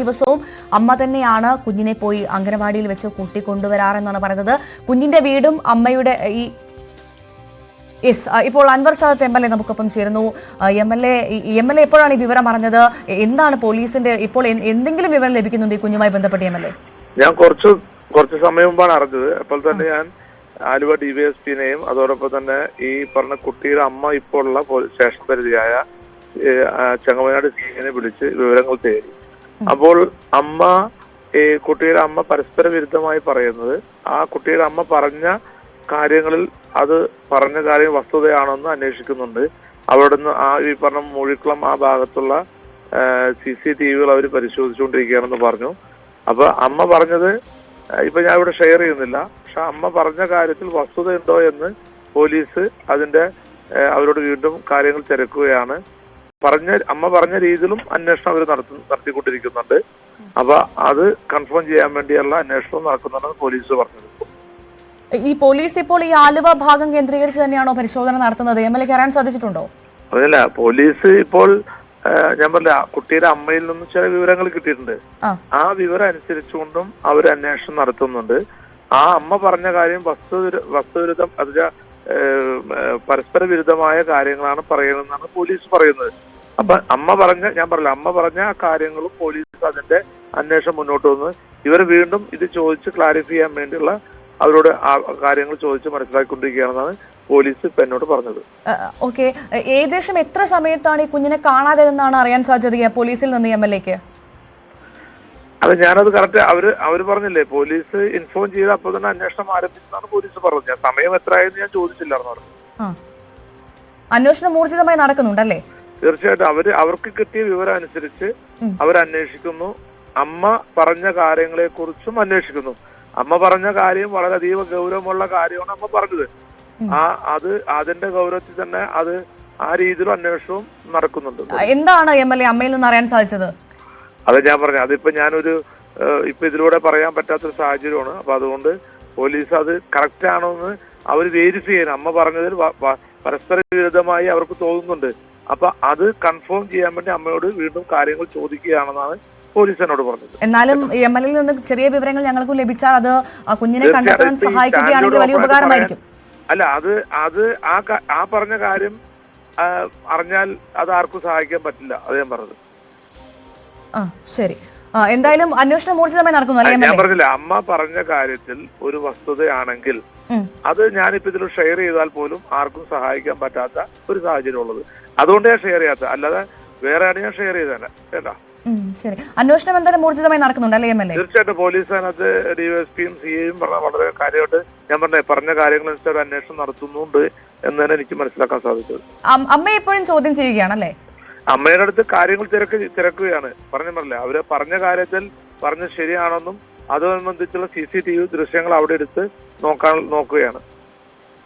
ദിവസവും അമ്മ തന്നെയാണ് കുഞ്ഞിനെ പോയി അംഗനവാടിയിൽ വെച്ച് കൂട്ടിക്കൊണ്ടുവരാറെന്നാണ് പറയുന്നത്. കുഞ്ഞിന്റെ വീടും അമ്മയുടെ ഈ ഇപ്പോൾ അൻവർ സാദത്ത് MLA നമുക്കൊപ്പം ചേരുന്നു. MLA എപ്പോഴാണ് ഈ വിവരം അറിഞ്ഞത്? എന്താണ് പോലീസിന്റെ ഇപ്പോൾ എന്തെങ്കിലും വിവരം ലഭിക്കുന്നുണ്ട് ഈ കുഞ്ഞുമായി ബന്ധപ്പെട്ട്? MLA ഞാൻ കുറച്ച് സമയം മുമ്പാണ് അറിഞ്ഞത്. അപ്പോൾ തന്നെ ഞാൻ ആലുവ DYSPനെയും അതോടൊപ്പം തന്നെ ഈ പറഞ്ഞ കുട്ടിയുടെ അമ്മ ഇപ്പോൾ ഉള്ള സ്റ്റേഷൻ പരിധിയായ ചെങ്ങമനാട് CIനെ വിളിച്ച് വിവരങ്ങൾ തേടി. അപ്പോൾ കുട്ടിയുടെ അമ്മ പരസ്പര വിരുദ്ധമായി പറയുന്നത് ആ കുട്ടിയുടെ അമ്മ പറഞ്ഞ കാര്യങ്ങളിൽ അത് പറഞ്ഞ കാര്യം വസ്തുതയാണെന്ന് അന്വേഷിക്കുന്നുണ്ട്. അവിടുന്ന് ഈ പറഞ്ഞ മൂഴിക്കുളം ആ ഭാഗത്തുള്ള CCTVകൾ അവർ പരിശോധിച്ചുകൊണ്ടിരിക്കുകയാണെന്ന് പറഞ്ഞു. അപ്പൊ അമ്മ പറഞ്ഞത് ഇപ്പൊ ഞാൻ ഇവിടെ ഷെയർ ചെയ്യുന്നില്ല. പക്ഷെ അമ്മ പറഞ്ഞ കാര്യത്തിൽ വസ്തുതയുണ്ടോ എന്ന് പോലീസ് അവരോട് വീണ്ടും കാര്യങ്ങൾ തിരക്കുകയാണ്. അമ്മ പറഞ്ഞ രീതിയിലും അന്വേഷണം അവർ നടത്തിക്കൊണ്ടിരിക്കുന്നുണ്ട്. അപ്പൊ അത് കൺഫേം ചെയ്യാൻ വേണ്ടിയുള്ള അന്വേഷണം നടക്കുന്നുണ്ടെന്ന് പോലീസ് പറഞ്ഞത്. ഈ പോലീസ് ഇപ്പോൾ ഈ ആലുവ ഭാഗം കേന്ദ്രീകരിച്ച് തന്നെയാണോ പരിശോധന നടത്തുന്നത്? MLAക്ക് അറിയാൻ സാധിച്ചിട്ടുണ്ടോ? അതല്ല, പോലീസ് ഇപ്പോൾ ഞാൻ പറഞ്ഞ കുട്ടിയുടെ അമ്മയിൽ നിന്ന് ചില വിവരങ്ങൾ കിട്ടിയിട്ടുണ്ട്. ആ വിവരം അനുസരിച്ചുകൊണ്ടും അവർ അന്വേഷണം നടത്തുന്നുണ്ട്. ആ അമ്മ പറഞ്ഞ കാര്യം വസ്തുവിരുദ്ധം പരസ്പര വിരുദ്ധമായ കാര്യങ്ങളാണ് പറയുന്നതെന്നാണ് പോലീസ് പറയുന്നത്. അപ്പൊ അമ്മ പറഞ്ഞ ആ കാര്യങ്ങളും പോലീസ് അതിന്റെ അന്വേഷണം മുന്നോട്ട് വന്ന് ഇവർ വീണ്ടും ഇത് ചോദിച്ച് ക്ലാരിഫൈ ചെയ്യാൻ വേണ്ടിയുള്ള അവരോട് ആ കാര്യങ്ങൾ ചോദിച്ച് മനസ്സിലാക്കിക്കൊണ്ടിരിക്കുകയാണെന്നാണ് പോലീസ് ഇപ്പൊ എന്നോട് പറഞ്ഞത്. ഓക്കെ, ഏകദേശം എത്ര സമയത്താണ് ഈ കുഞ്ഞിനെ കാണാതെ എന്നാണ് അറിയാൻ സാധ്യത പോലീസിൽ നിന്ന് MLAക്ക്? അത് ഞാനത് കറക്റ്റ് അവര് പറഞ്ഞില്ലേ, പോലീസ് ഇൻഫോം ചെയ്ത് അപ്പോൾ തന്നെ അന്വേഷണം ആരംഭിച്ചെന്നാണ് പോലീസ് പറഞ്ഞത്. ഞാൻ സമയം എത്രയായെന്ന് ഞാൻ ചോദിച്ചില്ലായിരുന്നു പറഞ്ഞു. അന്വേഷണം ഊർജിതമായി നടക്കുന്നുണ്ടല്ലേ? തീർച്ചയായിട്ടും അവർക്ക് കിട്ടിയ വിവരം അനുസരിച്ച് അവരന്വേഷിക്കുന്നു. അമ്മ പറഞ്ഞ കാര്യങ്ങളെ കുറിച്ചും അന്വേഷിക്കുന്നു. അമ്മ പറഞ്ഞ കാര്യം വളരെയധികം ഗൗരവമുള്ള കാര്യമാണ് അമ്മ പറഞ്ഞത്. അതിന്റെ ഗൗരവത്തിൽ തന്നെ ആ രീതിയിലും അന്വേഷണവും നടക്കുന്നുണ്ട്. എന്താണ് MLA അമ്മയിൽ നിന്ന് അറിയാൻ സാധിച്ചത്? അത് ഞാൻ പറഞ്ഞു, അതിപ്പോ ഞാനൊരു ഇതിലൂടെ പറയാൻ പറ്റാത്തൊരു സാഹചര്യമാണ്. അപ്പൊ അതുകൊണ്ട് പോലീസ് അത് കറക്റ്റ് ആണോ എന്ന് അവർ വെരിഫൈ ചെയ്യണം. അമ്മ പറഞ്ഞതിൽ പരസ്പര വിരുദ്ധമായി അവർക്ക് തോന്നുന്നുണ്ട്. അപ്പൊ അത് കൺഫേം ചെയ്യാൻ വേണ്ടി അമ്മയോട് വീണ്ടും കാര്യങ്ങൾ ചോദിക്കുകയാണെന്നാണ് പോലീസ് എന്നോട് പറഞ്ഞത്. എന്നാലും MLAയിൽ നിന്ന് ചെറിയ വിവരങ്ങൾ ഞങ്ങൾക്ക് ലഭിച്ചാൽ അത് കുഞ്ഞിനെ കണ്ടെത്താൻ സഹായിക്കുകയാണെങ്കിൽ വലിയ ഉപകാരമായിരിക്കും. അല്ല, അത് ആ പറഞ്ഞ കാര്യം അറിഞ്ഞാൽ അത് ആർക്കും സഹായിക്കാൻ പറ്റില്ല. അത് ഞാൻ പറഞ്ഞത്. ശരി, എന്തായാലും അന്വേഷണം ഊർജിതമായി നടക്കുന്നു. ഞാൻ പറഞ്ഞില്ല, അമ്മ പറഞ്ഞ കാര്യത്തിൽ ഒരു വസ്തുതയാണെങ്കിൽ അത് ഞാനിപ്പോ ഇതിൽ ഷെയർ ചെയ്താൽ പോലും ആർക്കും സഹായിക്കാൻ പറ്റാത്ത ഒരു സാഹചര്യം ഉള്ളത്. അതുകൊണ്ട് ഞാൻ ഷെയർ ചെയ്യാത്ത, അല്ലാതെ വേറെ ആണ് ഞാൻ ഷെയർ ചെയ്തതന്നെ. കേട്ടാ, ശരി, അന്വേഷണം എന്തായാലും ഊർജിതമായി നടക്കുന്നുണ്ടല്ലേ MLA? തീർച്ചയായിട്ടും പോലീസ് അതിനകത്ത് DYSPയും CIയും വളരെ കാര്യമായിട്ട് ഞാൻ പറഞ്ഞ കാര്യങ്ങളനുസരിച്ച് അന്വേഷണം നടത്തുന്നുണ്ട് എന്ന് തന്നെ എനിക്ക് മനസ്സിലാക്കാൻ സാധിച്ചത്. അമ്മ എപ്പോഴും ചോദ്യം ചെയ്യുകയാണല്ലേ? അമ്മയുടെ അടുത്ത് കാര്യങ്ങൾ തിരക്കുകയാണ്. പറഞ്ഞില്ല, അവര് പറഞ്ഞ കാര്യത്തിൽ പറഞ്ഞത് ശരിയാണെന്നും അതനുബന്ധിച്ചുള്ള CCTV ദൃശ്യങ്ങൾ അവിടെ എടുത്ത് നോക്കുകയാണ്.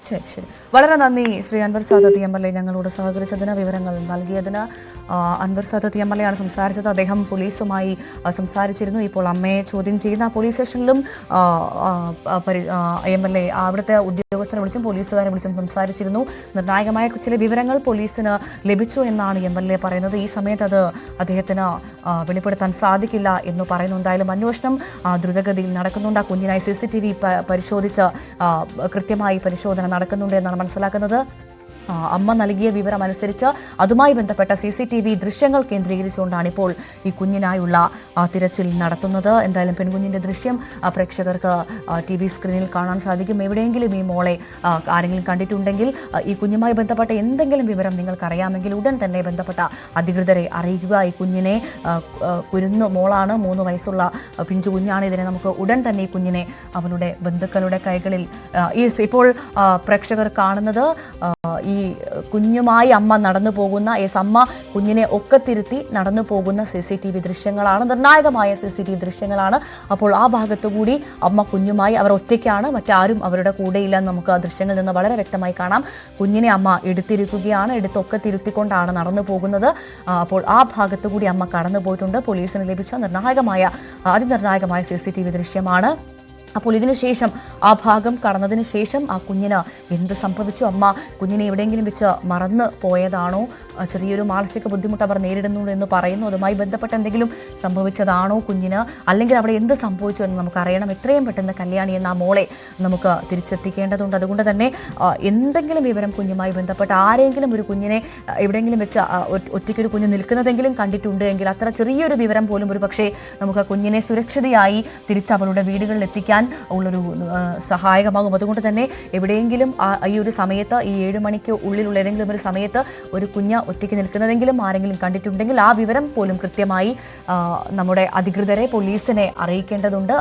ശരി ശരി, വളരെ നന്ദി ശ്രീ അൻവർ സാദത്ത് MLA ഞങ്ങളോട് സഹകരിച്ചതിന്, വിവരങ്ങൾ നൽകിയതിന്. അൻവർ സാദത്ത് MLA ആണ് സംസാരിച്ചത്. അദ്ദേഹം പോലീസുമായി സംസാരിച്ചിരുന്നു. ഇപ്പോൾ അമ്മയെ ചോദ്യം ചെയ്യുന്ന പോലീസ് സ്റ്റേഷനിലും MLA അവിടുത്തെ ഉദ്യോഗസ്ഥരെ വിളിച്ചും പോലീസുകാരെ വിളിച്ചും സംസാരിച്ചിരുന്നു. നിർണായകമായ ചില വിവരങ്ങൾ പോലീസിന് ലഭിച്ചു എന്നാണ് MLA പറയുന്നത്. ഈ സമയത്ത് അത് അദ്ദേഹത്തിന് വെളിപ്പെടുത്താൻ സാധിക്കില്ല എന്ന് പറയുന്നു. എന്തായാലും അന്വേഷണം ദ്രുതഗതിയിൽ നടക്കുന്നുണ്ട്. കുഞ്ഞിനായി CCTV പരിശോധിച്ച് കൃത്യമായി പരിശോധന നടക്കുന്നുണ്ട് എന്നാണ് മനസ്സിലാക്കുന്നത്. അമ്മ നൽകിയ വിവരം അനുസരിച്ച് അതുമായി ബന്ധപ്പെട്ട CCTV ദൃശ്യങ്ങൾ കേന്ദ്രീകരിച്ചുകൊണ്ടാണ് ഇപ്പോൾ ഈ കുഞ്ഞിനായുള്ള തിരച്ചിൽ നടത്തുന്നത്. എന്തായാലും പെൺകുഞ്ഞിന്റെ ദൃശ്യം പ്രേക്ഷകർക്ക് TV സ്ക്രീനിൽ കാണാൻ സാധിക്കും. എവിടെയെങ്കിലും ഈ മോളെ ആരെങ്കിലും കണ്ടിട്ടുണ്ടെങ്കിൽ ഈ കുഞ്ഞുമായി ബന്ധപ്പെട്ട എന്തെങ്കിലും വിവരം നിങ്ങൾക്കറിയാമെങ്കിൽ ഉടൻ തന്നെ ബന്ധപ്പെട്ട അധികൃതരെ അറിയിക്കുക. ഈ കുഞ്ഞിനെ കുരുന്നു മോളാണ്, 3 വയസ്സുള്ള പിഞ്ചു കുഞ്ഞാണ്. ഇതിനെ നമുക്ക് ഉടൻ തന്നെ ഈ കുഞ്ഞിനെ അവളുടെ ബന്ധുക്കളുടെ കൈകളിൽ ഇപ്പോൾ പ്രേക്ഷകർ കാണുന്നത് ഈ കുഞ്ഞുമായി അമ്മ നടന്നു പോകുന്ന അമ്മ കുഞ്ഞിനെ ഒക്കത്തിരുത്തി നടന്നു പോകുന്ന CCTV ദൃശ്യങ്ങളാണ്. നിർണായകമായ CCTV ദൃശ്യങ്ങളാണ്. അപ്പോൾ ആ ഭാഗത്തുകൂടി അമ്മ കുഞ്ഞുമായി, അവർ ഒറ്റയ്ക്കാണ്, മറ്റാരും അവരുടെ കൂടെയില്ലെന്ന് നമുക്ക് ആ ദൃശ്യങ്ങളിൽ നിന്ന് വളരെ വ്യക്തമായി കാണാം. കുഞ്ഞിനെ അമ്മ എടുത്തിരിക്കുകയാണ്, ഒക്കത്തിരുത്തിക്കൊണ്ടാണ് നടന്നു പോകുന്നത്. അപ്പോൾ ആ ഭാഗത്തുകൂടി അമ്മ കടന്നു പോയിട്ടുണ്ട്. പോലീസിന് ലഭിച്ച അതിനിർണായകമായ CCTV ദൃശ്യമാണ് അപ്പോൾ ഇതിനുശേഷം ആ ഭാഗം കടന്നതിന് ശേഷം ആ കുഞ്ഞിന് എന്ത് സംഭവിച്ചു, അമ്മ കുഞ്ഞിനെ എവിടെയെങ്കിലും വെച്ച് മറന്നു പോയതാണോ, ചെറിയൊരു മാനസിക ബുദ്ധിമുട്ട് അവർ നേരിടുന്നുണ്ട് എന്ന് പറയുന്നു, അതുമായി ബന്ധപ്പെട്ട് എന്തെങ്കിലും സംഭവിച്ചതാണോ കുഞ്ഞിന്, അല്ലെങ്കിൽ അവിടെ എന്ത് സംഭവിച്ചു എന്ന് നമുക്കറിയണം. എത്രയും പെട്ടെന്ന് കല്യാണി എന്ന മോളെ നമുക്ക് തിരിച്ചെത്തിക്കേണ്ടതുണ്ട്. അതുകൊണ്ട് തന്നെ എന്തെങ്കിലും വിവരം കുഞ്ഞുമായി ബന്ധപ്പെട്ട് ആരെങ്കിലും ഒരു കുഞ്ഞിനെ എവിടെയെങ്കിലും വെച്ച് ഒറ്റയ്ക്കൊരു കുഞ്ഞ് നിൽക്കുന്നതെങ്കിലും കണ്ടിട്ടുണ്ട് എങ്കിൽ അത്ര ചെറിയൊരു വിവരം പോലും ഒരു പക്ഷേ നമുക്ക് കുഞ്ഞിനെ സുരക്ഷിതയായി തിരിച്ച് അവളുടെ വീടുകളിൽ എത്തിക്കാൻ ഉള്ളൊരു സഹായകമാകും. അതുകൊണ്ട് തന്നെ എവിടെയെങ്കിലും ഈ ഒരു സമയത്ത് ഈ 7 മണിക്ക് ഉള്ളിലുള്ള ഏതെങ്കിലും ഒരു സമയത്ത് ഒരു കുഞ്ഞ് ഒറ്റയ്ക്ക് നിൽക്കുന്നതെങ്കിലും ആരെങ്കിലും കണ്ടിട്ടുണ്ടെങ്കിൽ ആ വിവരം പോലും കൃത്യമായി നമ്മുടെ അധികൃതരെ, പോലീസിനെ അറിയിക്കേണ്ടതുണ്ട്.